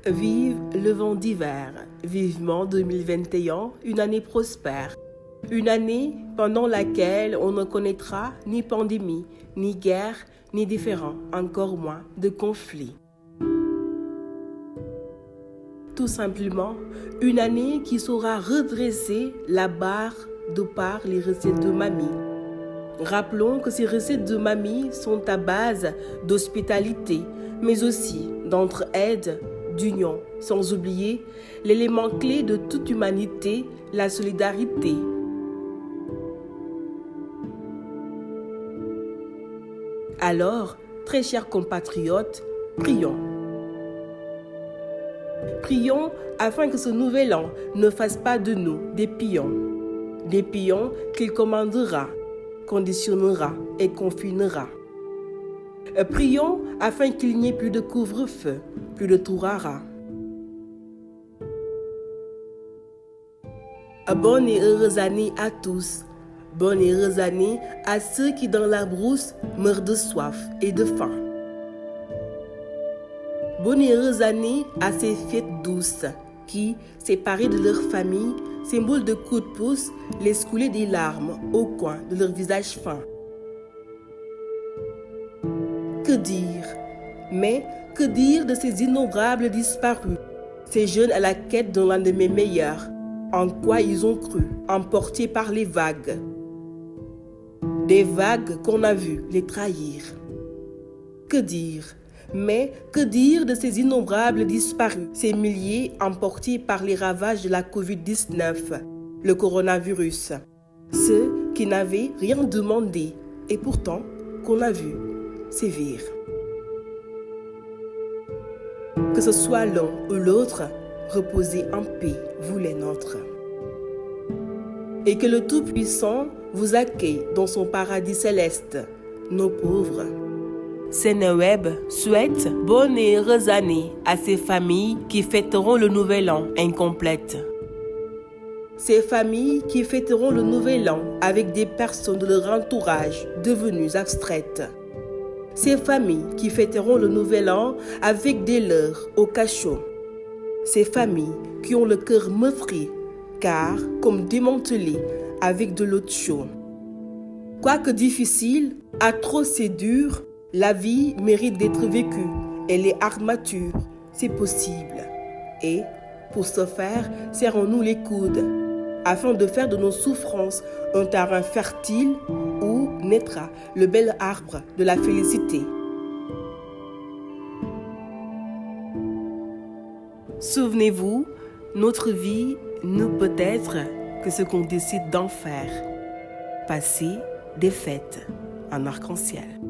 Vive le vent d'hiver, vivement 2021, une année prospère. Une année pendant laquelle on ne connaîtra ni pandémie, ni guerre, ni différends, encore moins de conflits. Tout simplement, une année qui saura redresser la barre de par les recettes de mamie. Rappelons que ces recettes de mamie sont à base d'hospitalité, mais aussi d'entraide, d'union, sans oublier l'élément clé de toute humanité, la solidarité. Alors, très chers compatriotes, prions. Prions afin que ce nouvel an ne fasse pas de nous des pions qu'il commandera, conditionnera et confinera. Prions afin qu'il n'y ait plus de couvre-feu, plus de tourara. Bonne et heureuse année à tous. Bonne et heureuse année à ceux qui dans la brousse meurent de soif et de faim. Bonne et heureuse année à ces fêtes douces qui, séparés de leur famille, symbole de coups de pouce, laissent couler des larmes au coin de leur visage fin. Que dire? Mais que dire de ces innombrables disparus, ces jeunes à la quête d'un lendemain meilleur? En quoi ils ont cru, emportés par les vagues? Des vagues qu'on a vues les trahir. Que dire? Mais que dire de ces innombrables disparus, ces milliers emportés par les ravages de la Covid-19, le coronavirus? Ceux qui n'avaient rien demandé et pourtant qu'on a vu sévir. Que ce soit l'un ou l'autre, reposez en paix, vous les nôtres. Et que le Tout-Puissant vous accueille dans son paradis céleste, nos pauvres. Seneweb souhaite bonne et heureuse année à ces familles qui fêteront le nouvel an incomplète. Ces familles qui fêteront le nouvel an avec des personnes de leur entourage devenues abstraites. Ces familles qui fêteront le nouvel an avec des leurs au cachot. Ces familles qui ont le cœur meurtri, car comme démantelé avec de l'eau de chaud. Quoique difficile, atroce et dur, la vie mérite d'être vécue et les armatures, c'est possible. Et, pour ce faire, serrons-nous les coudes, afin de faire de nos souffrances un terrain fertile où naîtra le bel arbre de la félicité. Souvenez-vous, notre vie ne peut être que ce qu'on décide d'en faire. Passer des fêtes en arc-en-ciel.